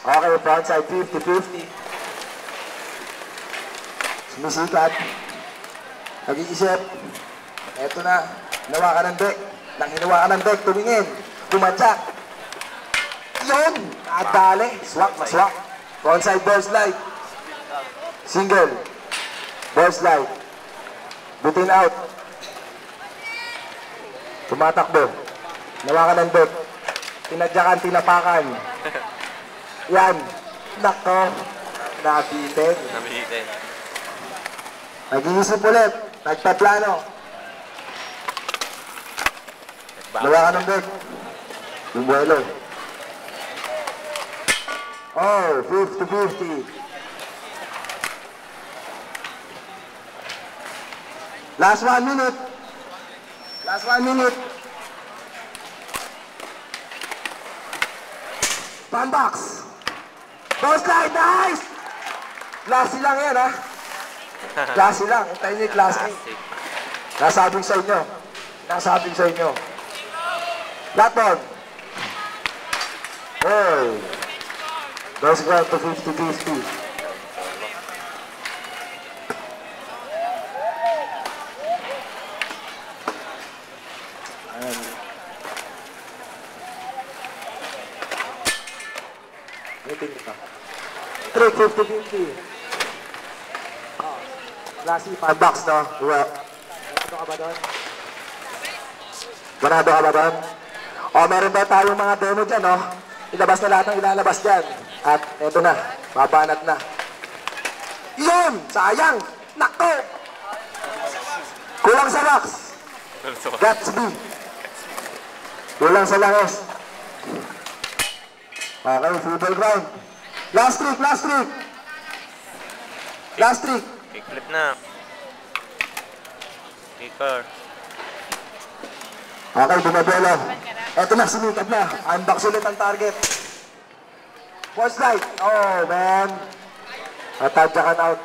Okay, frontside 50-50. Sumisikat. Nag-iisip. Eto na. Hinawa ka ng deck. Nang hinawa ka ng deck, tumingin. Pumadyak. Yun! Nadali. Swak, maswak. Frontside ball slide. Single. Ball slide. Butin out. Tumatakbo. Hinawa ka ng deck. Pinadyakan, tinapakan. Yan. Nako. Nabitin. Nag-iisip ulit. Nagpaplano. Hinawa ka ng deck. Bumuelo. Oh, 50-50. Last 1 minute. Last 1 minute. Panbox. Ball slide, nice! Klase lang yan, ha? Klase lang. Hintayin niyo yung klase. Nasabing sa inyo. Nasabing sa inyo. Flatball. Hey. Goes down to 50-50. Trick 50-50. Klase, 5 bucks, no? Ganado ka ba doon? Ganado ka ba doon? O, meron ba tayong mga demo dyan, no? Ilabas na lahat ng ilalabas dyan. At eto na, babanat na. Yun! Sayang! Nako! Kulang sa box. Gatsby. Kulang sa langis. Okay, football ground. Last trick, last trick. Last trick. Kickflip na. Kicker. Okay, bumabelo. Eto na, sumikat na. Unbox ulit ang target. First light. Oh, man. Atadyakan out.